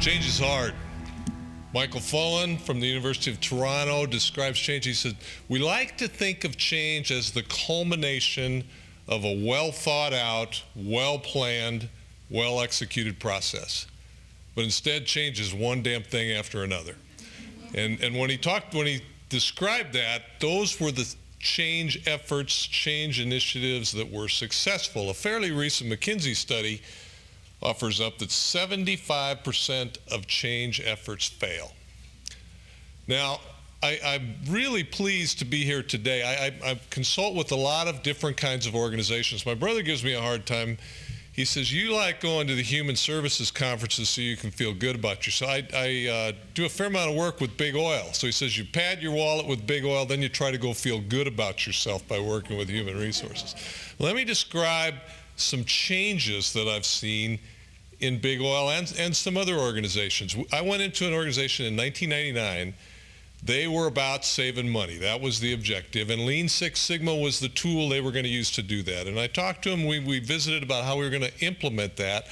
Change is hard. Michael Fullen from the University of Toronto describes change. He said, we like to think of change as the culmination of a well thought out, well planned, well executed process. But instead, change is one damn thing after another. And when he described that, those were the change efforts, change initiatives that were successful. A fairly recent McKinsey study offers up that 75% of change efforts fail. Now, I'm really pleased to be here today. I consult with a lot of different kinds of organizations. My brother gives me a hard time. He says, you like going to the human services conferences so you can feel good about yourself. I do a fair amount of work with big oil. So he says, you pad your wallet with big oil, then you try to go feel good about yourself by working with human resources. Let me describe some changes that I've seen in big oil and some other organizations. I went into an organization in 1999. They were about saving money. That was the objective. And Lean Six Sigma was the tool they were going to use to do that. And I talked to them. We visited about how we were going to implement that.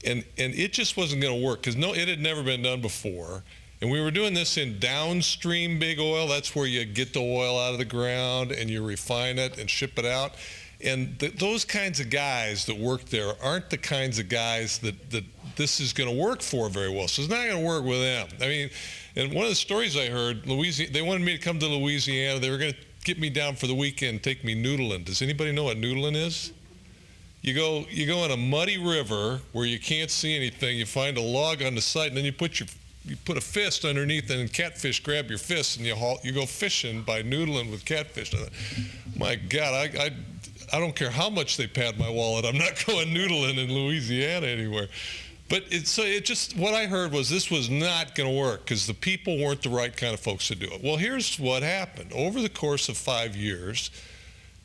And it just wasn't going to work because it had never been done before. And we were doing this in downstream big oil. That's where you get the oil out of the ground and you refine it and ship it out. And those kinds of guys that work there aren't the kinds of guys that this is going to work for very well. So it's not going to work with them. I mean, and one of the stories I heard, they wanted me to come to Louisiana. They were going to get me down for the weekend, take me noodling. Does anybody know what noodling is? You go in a muddy river where you can't see anything. You find a log on the side, and then you put a fist underneath, and catfish grab your fist, and you go fishing by noodling with catfish. My God, I don't care how much they pad my wallet. I'm not going noodling in Louisiana anywhere. But what I heard was this was not going to work because the people weren't the right kind of folks to do it. Well, here's what happened. Over the course of 5 years,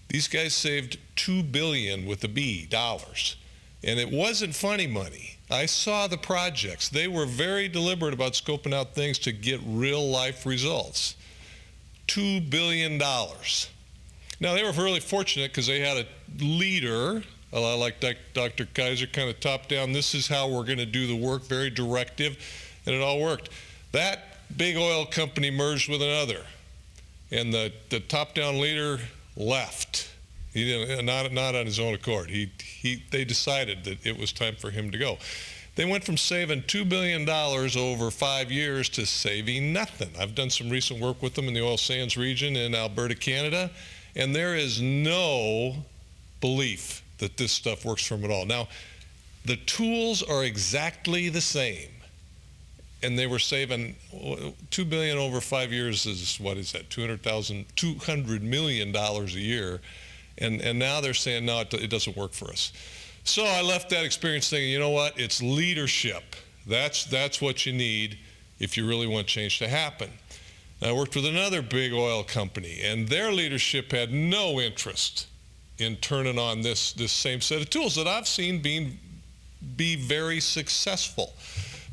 these guys saved $2 billion with a B, dollars. And it wasn't funny money. I saw the projects. They were very deliberate about scoping out things to get real life results. $2 billion. Now, they were really fortunate because they had a leader, like Dr. Kaiser, kind of top down. This is how we're going to do the work, very directive, and it all worked. That big oil company merged with another, and the top-down leader left. He didn't, not on his own accord. They decided that it was time for him to go. They went from saving $2 billion over 5 years to saving nothing. I've done some recent work with them in the oil sands region in Alberta, Canada, and there is no belief that this stuff works for them at all. Now, the tools are exactly the same, and they were saving $2 billion over 5 years is, what is that, $200 million a year, and now they're saying, no, it doesn't work for us. So I left that experience thinking, you know what, it's leadership. That's what you need if you really want change to happen. I worked with another big oil company, and their leadership had no interest in turning on this same set of tools that I've seen be very successful.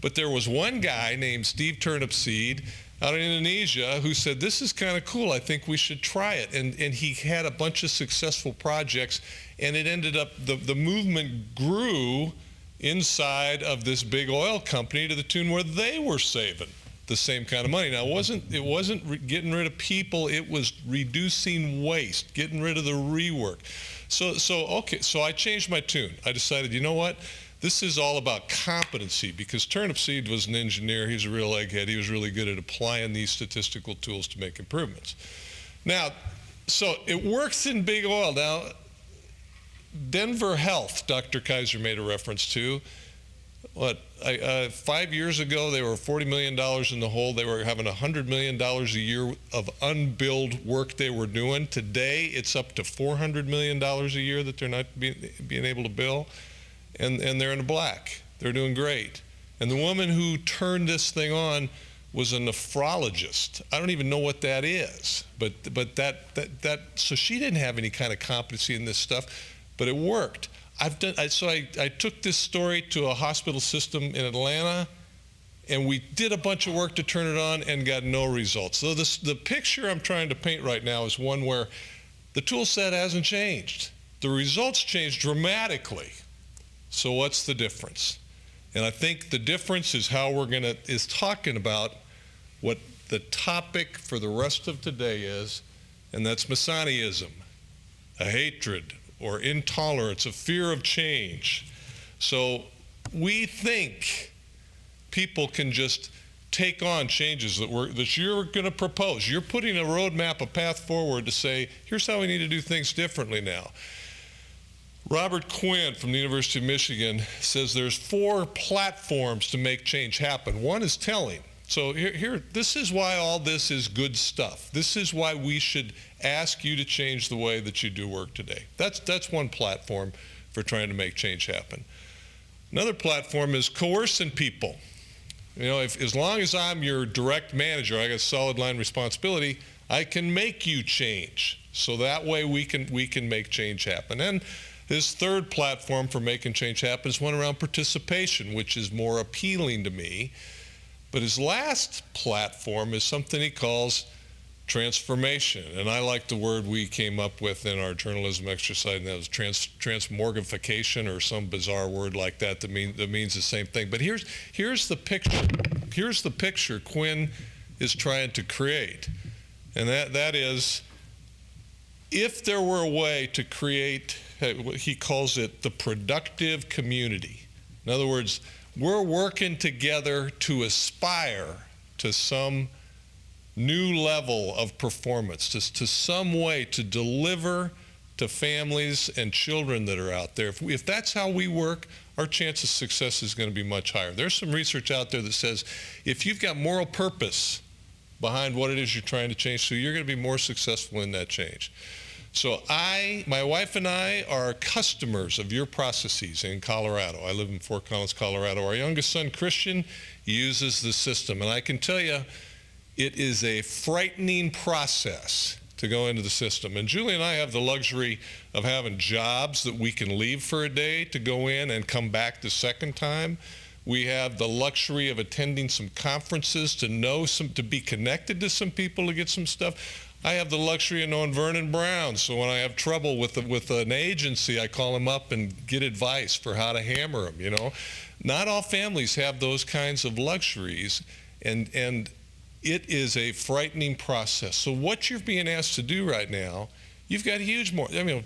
But there was one guy named Steve Turnipseed out in Indonesia who said, this is kind of cool, I think we should try it. And he had a bunch of successful projects, and it ended up, the movement grew inside of this big oil company to the tune where they were saving the same kind of money. Now, it wasn't getting rid of people, it was reducing waste, getting rid of the rework. So I changed my tune. I decided, you know what? This is all about competency, because Turnipseed was an engineer. He was a real egghead. He was really good at applying these statistical tools to make improvements. Now, so it works in big oil. Now, Denver Health, Dr. Kaiser made a reference to, 5 years ago, they were $40 million in the hole. They were having $100 million a year of unbilled work they were doing. Today, it's up to $400 million a year that they're not being able to bill, and they're in the black. They're doing great. And the woman who turned this thing on was a nephrologist. I don't even know what that is, but so she didn't have any kind of competency in this stuff, but it worked. I took this story to a hospital system in Atlanta, and we did a bunch of work to turn it on and got no results. So the picture I'm trying to paint right now is one where the tool set hasn't changed. The results changed dramatically. So what's the difference? And I think the difference is how is talking about what the topic for the rest of today is, and that's Messianism, a hatred or intolerance, a fear of change. So we think people can just take on changes that you're going to propose. You're putting a roadmap, a path forward to say, here's how we need to do things differently now. Robert Quinn from the University of Michigan says there's 4 platforms to make change happen. One is telling. So this is why all this is good stuff. This is why we should ask you to change the way that you do work today. That's one platform for trying to make change happen. Another platform is coercing people. As long as I'm your direct manager, I got solid line responsibility, I can make you change. So that way we can make change happen. And his third platform for making change happen is one around participation, which is more appealing to me. But his last platform is something he calls transformation. And I like the word we came up with in our journalism exercise, and that was transmorgification, or some bizarre word like that means the same thing. But here's the picture. Here's the picture Quinn is trying to create. And that is, if there were a way to create, he calls it the productive community. In other words, we're working together to aspire to some new level of performance, to some way to deliver to families and children that are out there. If that's how we work, our chance of success is going to be much higher. There's some research out there that says if you've got moral purpose behind what it is you're trying to change, so you're going to be more successful in that change. So my wife and I are customers of your processes in Colorado. I live in Fort Collins, Colorado. Our youngest son, Christian, uses the system. And I can tell you, it is a frightening process to go into the system. And Julie and I have the luxury of having jobs that we can leave for a day to go in and come back the second time. We have the luxury of attending some conferences to be connected to some people to get some stuff. I have the luxury of knowing Vernon Brown, so when I have trouble with an agency, I call him up and get advice for how to hammer them, Not all families have those kinds of luxuries, and it is a frightening process. So what you're being asked to do right now, you've got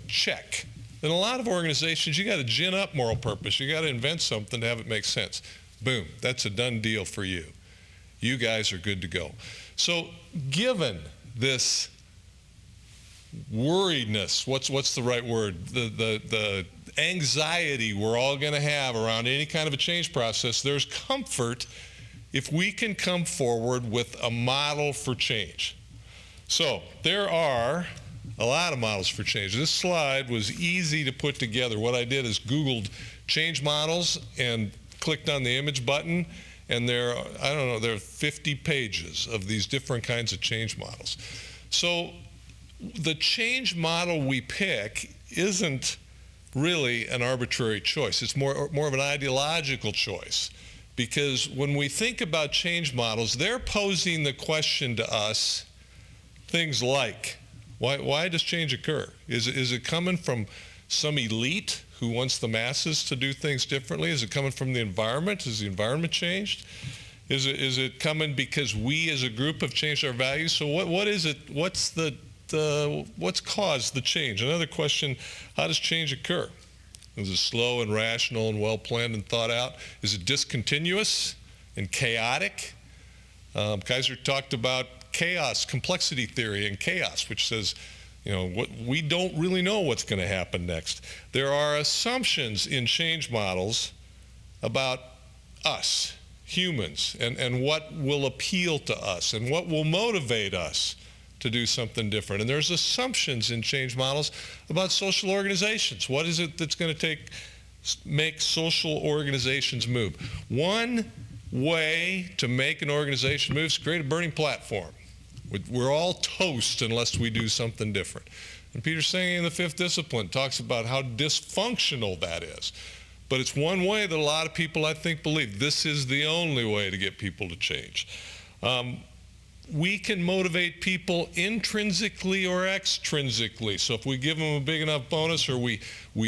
check. In a lot of organizations, you got to gin up moral purpose. You got to invent something to have it make sense. Boom, that's a done deal for you. You guys are good to go. So given this worriedness, what's the right word? The anxiety we're all going to have around any kind of a change process, there's comfort if we can come forward with a model for change. So there are a lot of models for change. This slide was easy to put together. What I did is Googled change models and clicked on the image button, and there are 50 pages of these different kinds of change models. So the change model we pick isn't really an arbitrary choice. It's more of an ideological choice, because when we think about change models, they're posing the question to us, things like, why does change occur? Is it coming from some elite who wants the masses to do things differently? Is it coming from the environment? Has the environment changed? Is it coming because we as a group have changed our values? So what is it? What's caused the change? Another question, how does change occur? Is it slow and rational and well planned and thought out? Is it discontinuous and chaotic? Kaiser talked about chaos, complexity theory and chaos, which says, we don't really know what's going to happen next. There are assumptions in change models about us, humans, and what will appeal to us and what will motivate us to do something different. And there's assumptions in change models about social organizations. What is it that's going to make social organizations move? One way to make an organization move is create a burning platform. We're all toast unless we do something different. And Peter Senge in the fifth discipline talks about how dysfunctional that is. But it's one way that a lot of people, I think, believe this is the only way to get people to change. we can motivate people intrinsically or extrinsically. So if we give them a big enough bonus or we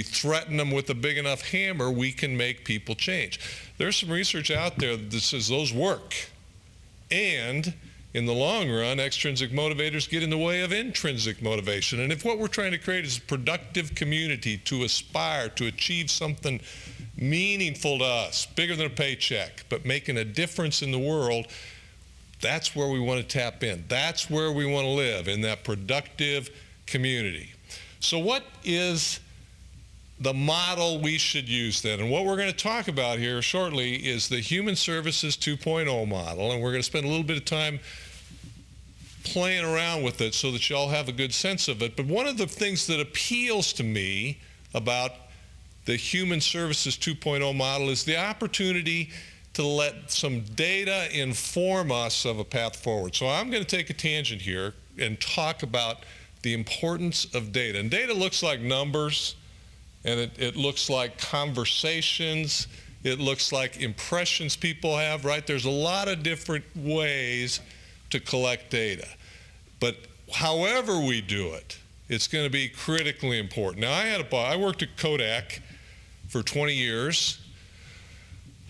threaten them with a big enough hammer, we can make people change. There's some research out there that says those work. And in the long run, extrinsic motivators get in the way of intrinsic motivation. And if what we're trying to create is a productive community to aspire to achieve something meaningful to us, bigger than a paycheck, but making a difference in the world, that's where we want to tap in. That's where we want to live, in that productive community. So what is the model we should use then? And what we're going to talk about here shortly is the Human Services 2.0 model, and we're going to spend a little bit of time playing around with it so that you all have a good sense of it. But one of the things that appeals to me about the Human Services 2.0 model is the opportunity to let some data inform us of a path forward. So I'm going to take a tangent here and talk about the importance of data. And data looks like numbers, and it looks like conversations, it looks like impressions people have, right? There's a lot of different ways to collect data. But however we do it, it's going to be critically important. Now, I worked at Kodak for 20 years.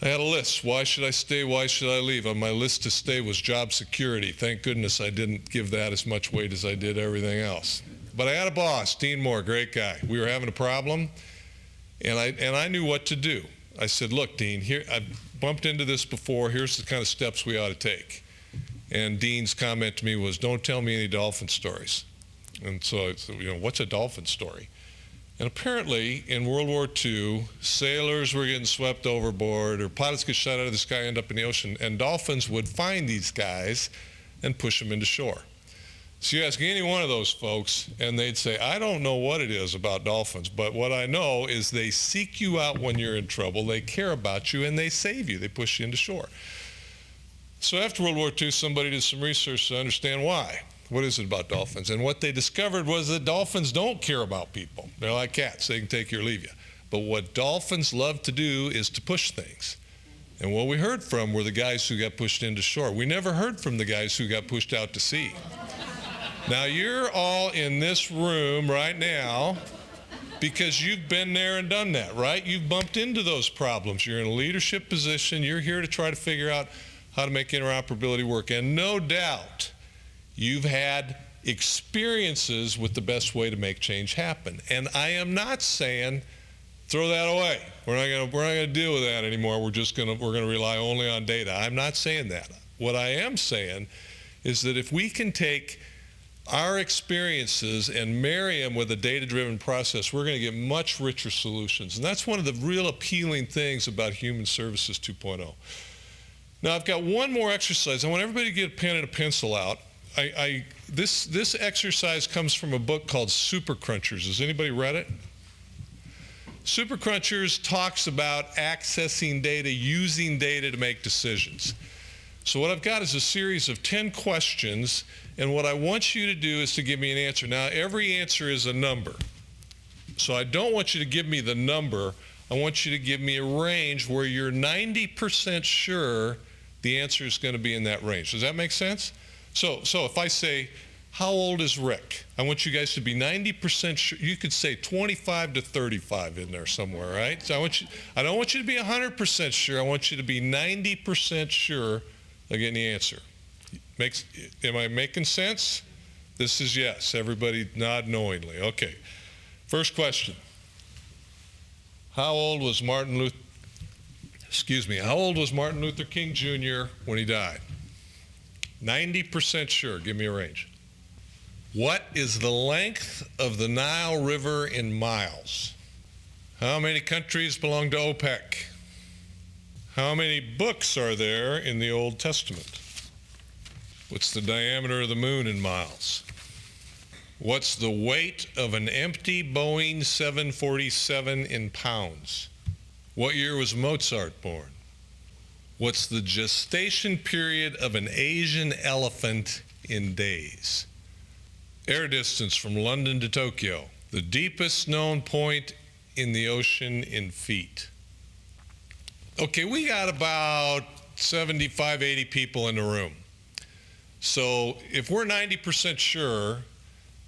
I had a list. Why should I stay? Why should I leave? On my list to stay was job security. Thank goodness I didn't give that as much weight as I did everything else. But I had a boss, Dean Moore, great guy. We were having a problem, and I knew what to do. I said, look, Dean, here, I've bumped into this before. Here's the kind of steps we ought to take. And Dean's comment to me was, don't tell me any dolphin stories. And so I said, what's a dolphin story? And apparently, in World War II, sailors were getting swept overboard, or pilots get shot out of the sky, end up in the ocean, and dolphins would find these guys and push them into shore. So you ask any one of those folks, and they'd say, I don't know what it is about dolphins, but what I know is they seek you out when you're in trouble, they care about you, and they save you. They push you into shore. So after World War II, somebody did some research to understand why. What is it about dolphins? And what they discovered was that dolphins don't care about people. They're like cats. They can take you or leave you. But what dolphins love to do is to push things. And what we heard from were the guys who got pushed into shore. We never heard from the guys who got pushed out to sea. Now, you're all in this room right now because you've been there and done that, right? You've bumped into those problems. You're in a leadership position. You're here to try to figure out how to make interoperability work. And no doubt, you've had experiences with the best way to make change happen. And I am not saying throw that away. We're not going to deal with that anymore. We're going to rely only on data. I'm not saying that. What I am saying is that if we can take our experiences and marry them with a data-driven process, we're going to get much richer solutions. And that's one of the real appealing things about Human Services 2.0. Now, I've got one more exercise. I want everybody to get a pen and a pencil out. This exercise comes from a book called Super Crunchers. Has anybody read it? Super Crunchers talks about accessing data, using data to make decisions. So what I've got is a series of 10 questions, and what I want you to do is to give me an answer. Now, every answer is a number. So I don't want you to give me the number. I want you to give me a range where you're 90% sure the answer is going to be in that range. Does that make sense? So if I say, how old is Rick? I want you guys to be 90% sure. You could say 25 to 35 in there somewhere, right? So I don't want you to be 100% sure. I want you to be 90% sure of getting the answer. Am I making sense? This is yes. Everybody nod knowingly. Okay. First question. How old was Martin Luther King Jr. when he died? 90% sure. Give me a range. What is the length of the Nile River in miles? How many countries belong to OPEC? How many books are there in the Old Testament? What's the diameter of the moon in miles? What's the weight of an empty Boeing 747 in pounds? What year was Mozart born? What's the gestation period of an Asian elephant in days? Air distance from London to Tokyo. The deepest known point in the ocean in feet. Okay, we got about 75, 80 people in the room. So if we're 90% sure,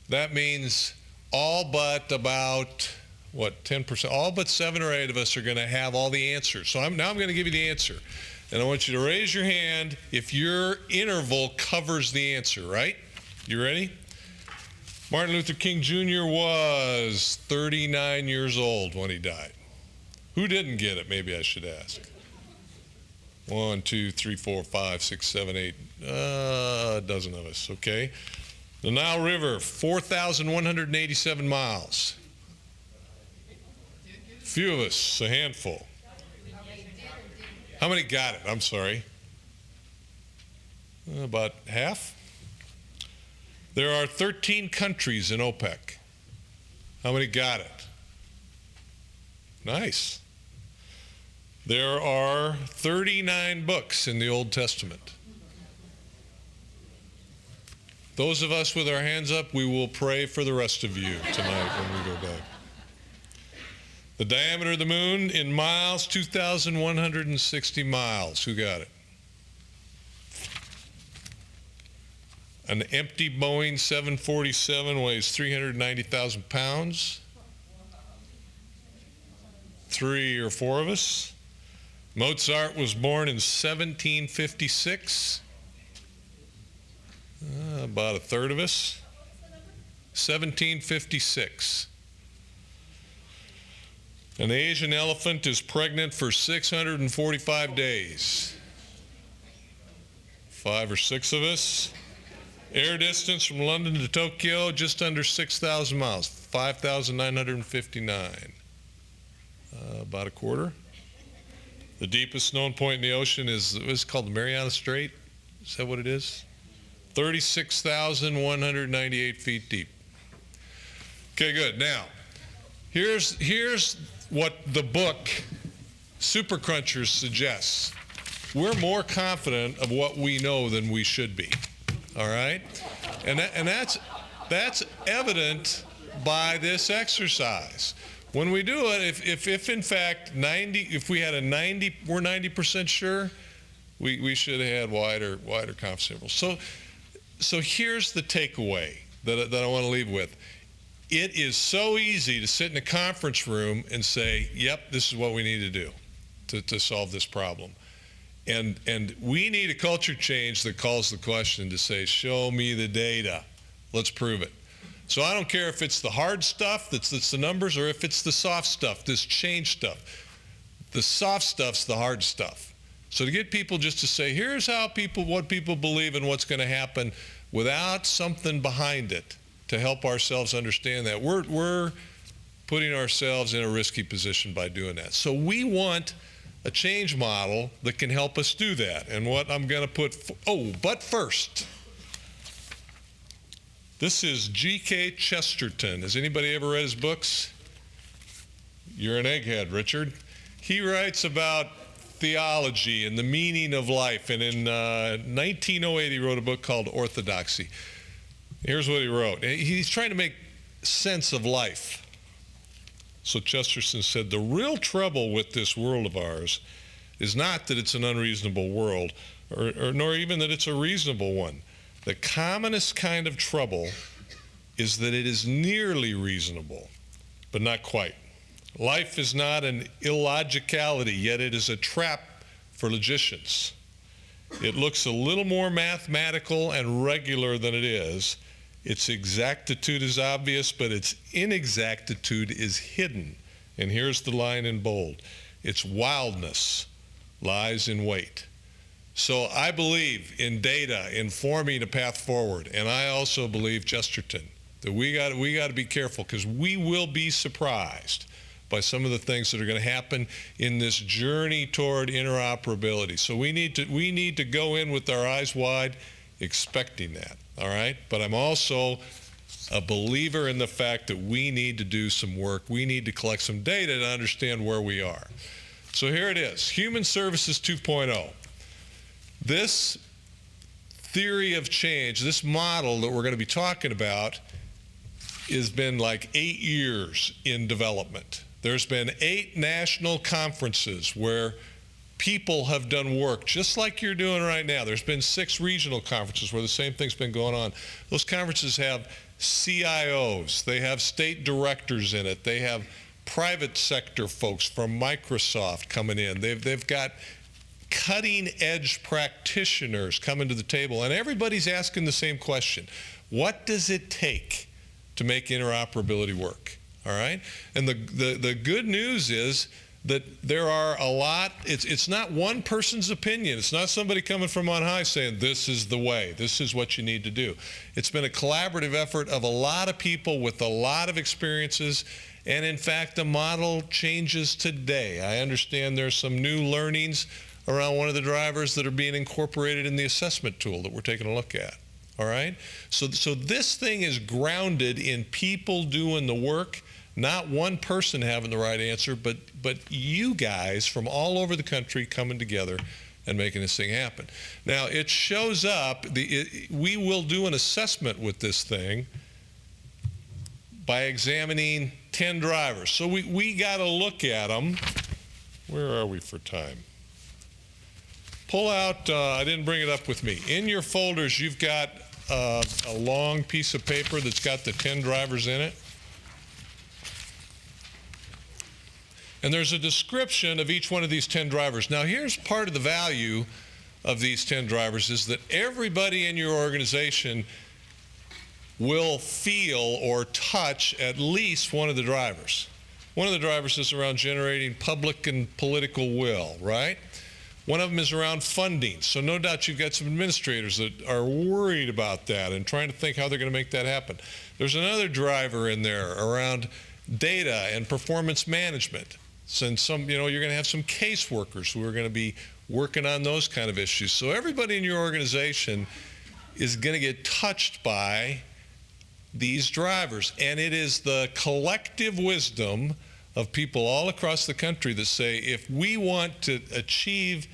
that means all but about, what, 10%, all but 7 or 8 of us are going to have all the answers. So now I'm going to give you the answer. And I want you to raise your hand if your interval covers the answer, right? You ready? Martin Luther King Jr. was 39 years old when he died. Who didn't get it, maybe I should ask? 1, 2, 3, 4, 5, 6, 7, 8, a dozen of us, okay? The Nile River, 4,187 miles. Few of us, a handful. How many got it? I'm sorry. About half. There are 13 countries in OPEC. How many got it? Nice. There are 39 books in the Old Testament. Those of us with our hands up, we will pray for the rest of you tonight when we go back. The diameter of the moon in miles, 2,160 miles. Who got it? An empty Boeing 747 weighs 390,000 pounds. 3 or 4 of us. Mozart was born in 1756. About a third of us. 1756. An Asian elephant is pregnant for 645 days. 5 or 6 of us. Air distance from London to Tokyo, just under 6,000 miles, 5,959. About a quarter. The deepest known point in the ocean is called the Mariana Strait. Is that what it is? 36,198 feet deep. Okay, good. Now, here's what the book Super Crunchers suggests. We're more confident of what we know than we should be. All right? And that's evident by this exercise. When we do it, if in fact if we had we're 90% sure, we should have had wider confidence intervals. So here's the takeaway that I want to leave with. It is so easy to sit in a conference room and say, yep, this is what we need to do to solve this problem. And we need a culture change that calls the question to say, show me the data. Let's prove it. So I don't care if it's the hard stuff, that's the numbers, or if it's the soft stuff, this change stuff. The soft stuff's the hard stuff. So to get people just to say, here's how what people believe and what's going to happen without something behind it to help ourselves understand that, we're putting ourselves in a risky position by doing that. So we want a change model that can help us do that. And what I'm going to put, but first, this is G.K. Chesterton. Has anybody ever read his books? You're an egghead, Richard. He writes about theology and the meaning of life. And in 1908, he wrote a book called Orthodoxy. Here's what he wrote. He's trying to make sense of life. So Chesterton said, the real trouble with this world of ours is not that it's an unreasonable world, nor even that it's a reasonable one. The commonest kind of trouble is that it is nearly reasonable, but not quite. Life is not an illogicality, yet it is a trap for logicians. It looks a little more mathematical and regular than it is. Its exactitude is obvious, but its inexactitude is hidden. And here's the line in bold. Its wildness lies in wait. So I believe in data informing a path forward, and I also believe Chesterton, that we got to be careful, because we will be surprised by some of the things that are going to happen in this journey toward interoperability. So we need to go in with our eyes wide, expecting that. All right? But I'm also a believer in the fact that we need to do some work. We need to collect some data to understand where we are. So here it is, Human Services 2.0. This theory of change, this model that we're going to be talking about, has been like 8 years in development. There's been 8 national conferences where people have done work just like you're doing right now. There's been 6 regional conferences where the same thing's been going on. Those conferences have CIOs, they have state directors in it, they have private sector folks from Microsoft coming in. They've got cutting edge practitioners coming to the table, and everybody's asking the same question. What does it take to make interoperability work? All right? And the good news is that there are a lot, it's not one person's opinion. It's not somebody coming from on high saying this is the way, this is what you need to do. It's been a collaborative effort of a lot of people with a lot of experiences, and in fact the model changes today. I understand there's some new learnings around one of the drivers that are being incorporated in the assessment tool that we're taking a look at. All right? So this thing is grounded in people doing the work, not one person having the right answer, but you guys from all over the country coming together and making this thing happen. Now, it shows up, we will do an assessment with this thing by examining 10 drivers. So we got to look at them. Where are we for time? Pull out, I didn't bring it up with me. In your folders, you've got a long piece of paper that's got the 10 drivers in it. And there's a description of each one of these 10 drivers. Now, here's part of the value of these 10 drivers is that everybody in your organization will feel or touch at least one of the drivers. One of the drivers is around generating public and political will, right? One of them is around funding. So no doubt you've got some administrators that are worried about that and trying to think how they're going to make that happen. There's another driver in there around data and performance management. And some, you're going to have some caseworkers who are going to be working on those kind of issues. So everybody in your organization is going to get touched by these drivers. And it is the collective wisdom of people all across the country that say, if we want to achieve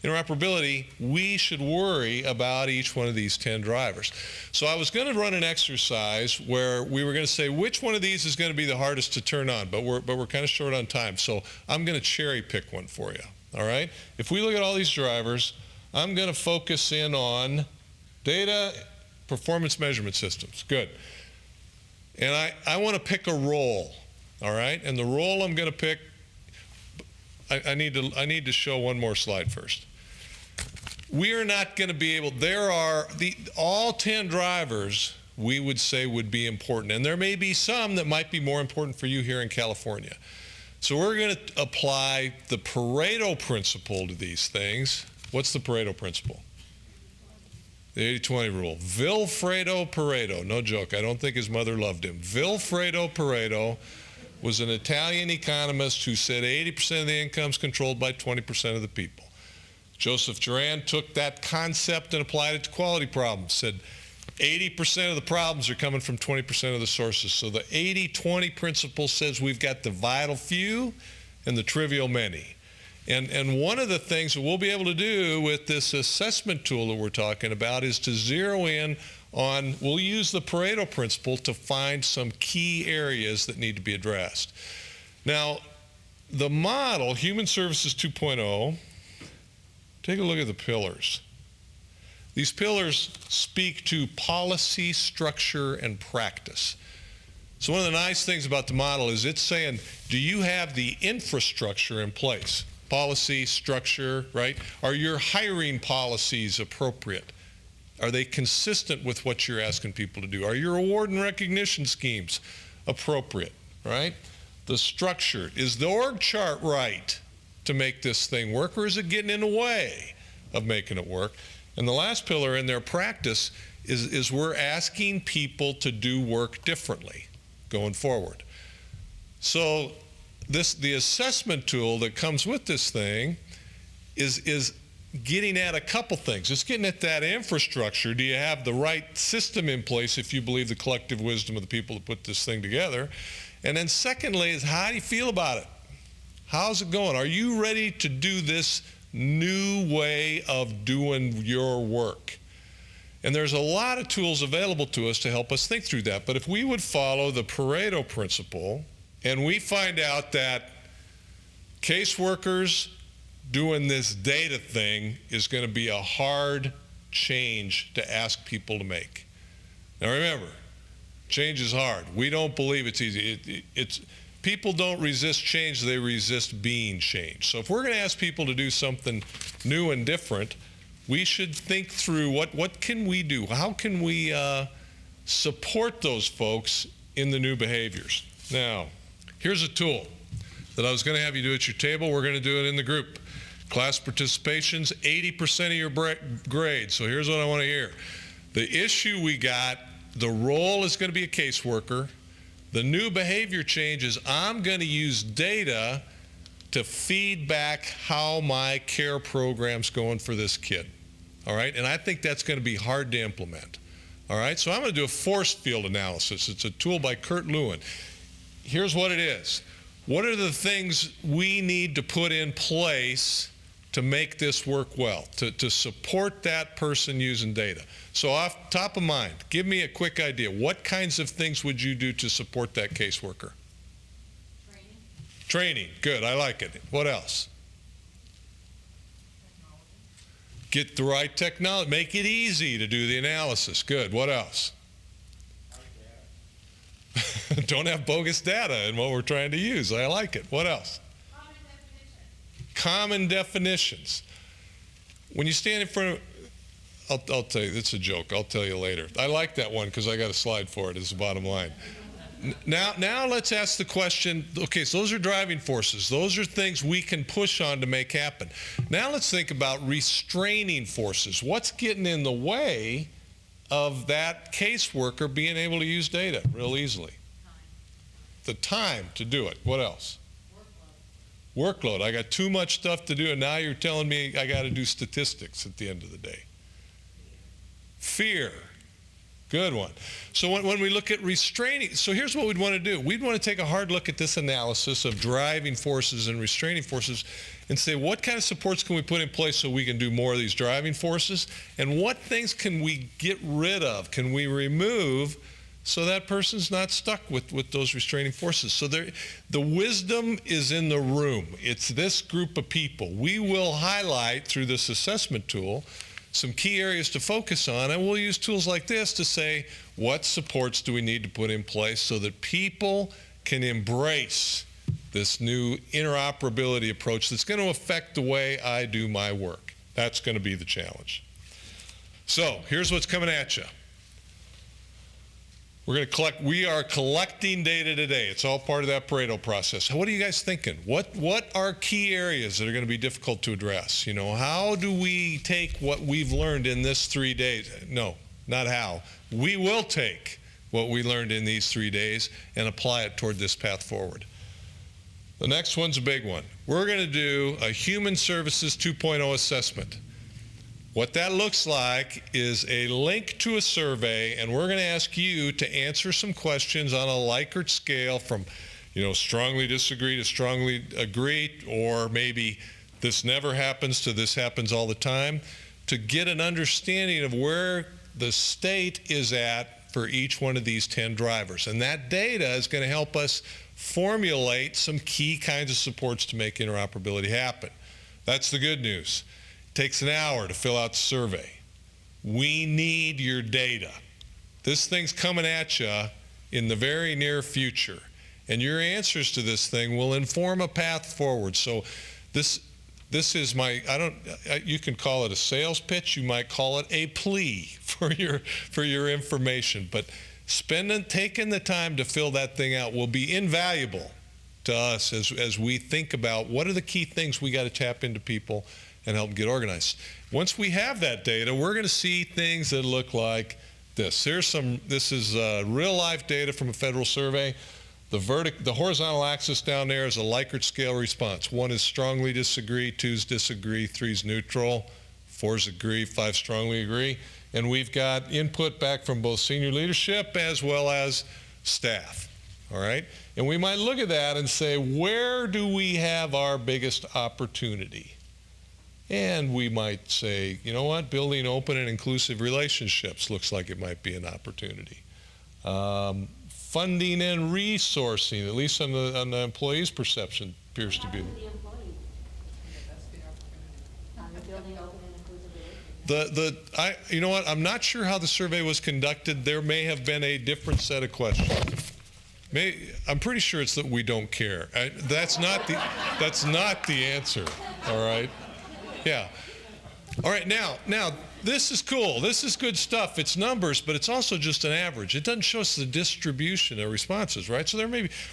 interoperability, we should worry about each one of these 10 drivers. So I was going to run an exercise where we were going to say which one of these is going to be the hardest to turn on, but we're kind of short on time. So I'm going to cherry pick one for you. All right? If we look at all these drivers, I'm going to focus in on data performance measurement systems. Good. And I want to pick a role. All right? And the role I'm going to pick, I need to show one more slide first. We are not going to be able, all 10 drivers we would say would be important. And there may be some that might be more important for you here in California. So we're going to apply the Pareto principle to these things. What's the Pareto principle? The 80-20 rule. Vilfredo Pareto, no joke, I don't think his mother loved him. Vilfredo Pareto was an Italian economist who said 80% of the income is controlled by 20% of the people. Joseph Duran took that concept and applied it to quality problems, said 80% of the problems are coming from 20% of the sources. So the 80-20 principle says we've got the vital few and the trivial many. And one of the things that we'll be able to do with this assessment tool that we're talking about is to zero in on, we'll use the Pareto principle to find some key areas that need to be addressed. Now, the model, Human Services 2.0, take a look at the pillars. These pillars speak to policy, structure, and practice. So one of the nice things about the model is it's saying, do you have the infrastructure in place? Policy, structure, right? Are your hiring policies appropriate? Are they consistent with what you're asking people to do? Are your award and recognition schemes appropriate, right? The structure, is the org chart right to make this thing work, or is it getting in the way of making it work? And the last pillar in their practice is we're asking people to do work differently going forward. So the assessment tool that comes with this thing is getting at a couple things. It's getting at that infrastructure. Do you have the right system in place if you believe the collective wisdom of the people that put this thing together? And then secondly is, how do you feel about it? How's it going? Are you ready to do this new way of doing your work? And there's a lot of tools available to us to help us think through that. But if we would follow the Pareto principle, and we find out that caseworkers, doing this data thing is going to be a hard change to ask people to make. Now remember, change is hard. We don't believe it's easy. People don't resist change, they resist being changed. So if we're going to ask people to do something new and different, we should think through what can we do? How can we support those folks in the new behaviors? Now, here's a tool that I was going to have you do at your table. We're going to do it in the group. Class participation's 80% of your grade. So here's what I want to hear. The issue we got, the role is going to be a caseworker. The new behavior change is I'm going to use data to feed back how my care program's going for this kid. All right? And I think that's going to be hard to implement. All right? So I'm going to do a force field analysis. It's a tool by Kurt Lewin. Here's what it is. What are the things we need to put in place to make this work well, to support that person using data? So off top of mind, give me a quick idea. What kinds of things would you do to support that caseworker? Training. Training, good, I like it. What else? Technology. Get the right technology, make it easy to do the analysis, good. What else? Don't have bogus data in what we're trying to use, I like it. What else? Common definitions. When you stand in front of, I'll tell you, it's a joke, I'll tell you later. I like that one because I got a slide for it as the bottom line. Now let's ask the question, okay, so those are driving forces. Those are things we can push on to make happen. Now let's think about restraining forces. What's getting in the way of that caseworker being able to use data real easily? The time to do it. What else? Workload. I got too much stuff to do, and now you're telling me I got to do statistics at the end of the day. Fear. Good one. So when we look at restraining, so here's what we'd want to do. We'd want to take a hard look at this analysis of driving forces and restraining forces and say, what kind of supports can we put in place so we can do more of these driving forces? And what things can we get rid of? Can we remove so that person's not stuck with those restraining forces? So the wisdom is in the room. It's this group of people. We will highlight through this assessment tool some key areas to focus on, and we'll use tools like this to say, what supports do we need to put in place so that people can embrace this new interoperability approach that's going to affect the way I do my work. That's going to be the challenge. So here's what's coming at you. We are collecting data today. It's all part of that Pareto process. What are you guys thinking? What are key areas that are going to be difficult to address? You know, how do we take what we've learned in this 3 days? No, not how. We will take what we learned in these 3 days and apply it toward this path forward. The next one's a big one. We're going to do a Human Services 2.0 assessment. What that looks like is a link to a survey, and we're going to ask you to answer some questions on a Likert scale from, strongly disagree to strongly agree, or maybe this never happens to this happens all the time, to get an understanding of where the state is at for each one of these 10 drivers. And that data is going to help us formulate some key kinds of supports to make interoperability happen. That's the good news. Takes an hour to fill out the survey. We need your data. This thing's coming at you in the very near future, and your answers to this thing will inform a path forward. So this is you can call it a sales pitch, you might call it a plea for your information, but taking the time to fill that thing out will be invaluable to us as we think about what are the key things we got to tap into people and help them get organized. Once we have that data, we're going to see things that look like this. This is real life data from a federal survey. The horizontal axis down there is a Likert scale response. 1 is strongly disagree, 2 is disagree, 3 is neutral, 4 is agree, 5 strongly agree. And we've got input back from both senior leadership as well as staff. All right? And we might look at that and say, where do we have our biggest opportunity? And we might say, you know what, building open and inclusive relationships looks like it might be an opportunity. Funding and resourcing, at least on the employee's perception, appears to be. friendly, open, and inclusive. You know what? I'm not sure how the survey was conducted. There may have been a different set of questions. I'm pretty sure it's that we don't care. That's not the answer. All right. Yeah. All right. Now, this is cool. This is good stuff. It's numbers, but it's also just an average. It doesn't show us the distribution of responses, right? So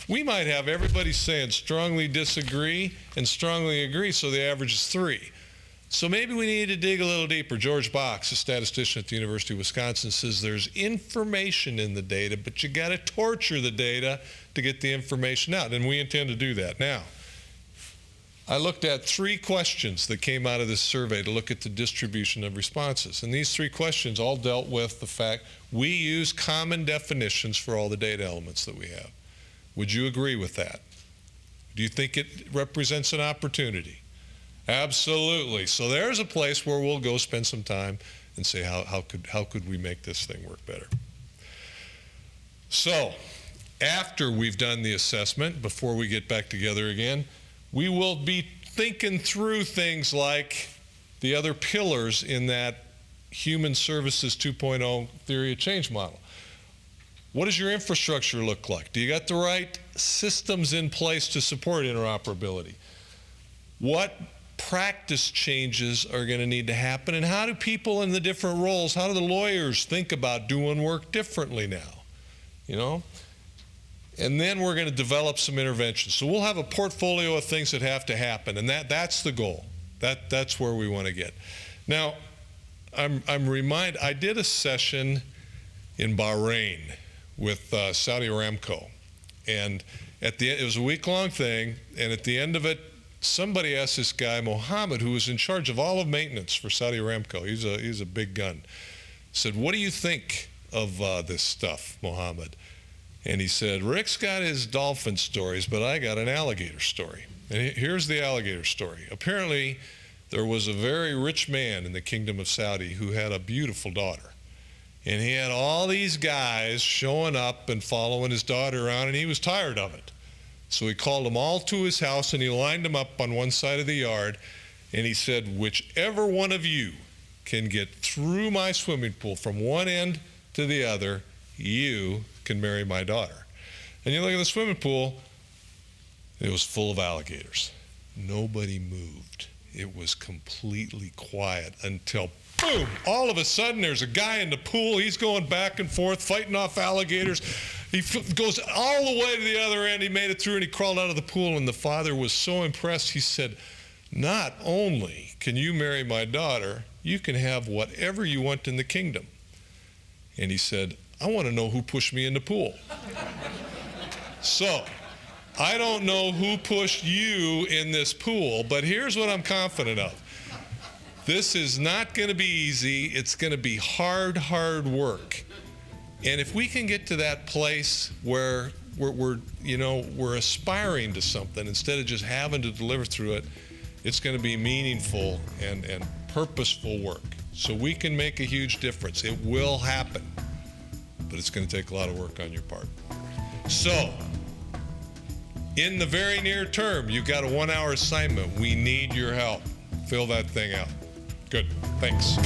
we might have everybody saying strongly disagree and strongly agree, so the average is 3. So maybe we need to dig a little deeper. George Box, a statistician at the University of Wisconsin, says there's information in the data, but you got to torture the data to get the information out, and we intend to do that. Now, I looked at 3 questions that came out of this survey to look at the distribution of responses. And these 3 questions all dealt with the fact we use common definitions for all the data elements that we have. Would you agree with that? Do you think it represents an opportunity? Absolutely. So there's a place where we'll go spend some time and say, how could we make this thing work better? So after we've done the assessment, before we get back together again, we will be thinking through things like the other pillars in that Human Services 2.0 theory of change model. What does your infrastructure look like? Do you got the right systems in place to support interoperability? What practice changes are going to need to happen, and how do people in the different roles, how do the lawyers think about doing work differently now? You know? And then we're going to develop some interventions. So we'll have a portfolio of things that have to happen, and that's the goal. That's where we want to get. Now, I'm reminded, I did a session in Bahrain with Saudi Aramco, and at the end, it was a week-long thing, and at the end of it, somebody asked this guy, Mohammed, who was in charge of all of maintenance for Saudi Aramco, he's a big gun, said, what do you think of this stuff, Mohammed? And he said, Rick's got his dolphin stories, but I got an alligator story. And here's the alligator story. Apparently, there was a very rich man in the Kingdom of Saudi who had a beautiful daughter. And he had all these guys showing up and following his daughter around, and he was tired of it. So he called them all to his house, and he lined them up on one side of the yard, and he said, whichever one of you can get through my swimming pool from one end to the other, you can marry my daughter. And you look at the swimming pool, it was full of alligators. Nobody moved. It was completely quiet until, boom, all of a sudden there's a guy in the pool. He's going back and forth, fighting off alligators. He goes all the way to the other end. He made it through, and he crawled out of the pool, and the father was so impressed. He said, not only can you marry my daughter, you can have whatever you want in the kingdom. And he said, I want to know who pushed me in the pool. So, I don't know who pushed you in this pool, but here's what I'm confident of. This is not going to be easy. It's going to be hard work. And if we can get to that place where we're aspiring to something instead of just having to deliver through it, it's going to be meaningful and purposeful work. So we can make a huge difference. It will happen. But it's going to take a lot of work on your part. So, in the very near term, you've got a 1-hour assignment. We need your help. Fill that thing out. Good. Thanks.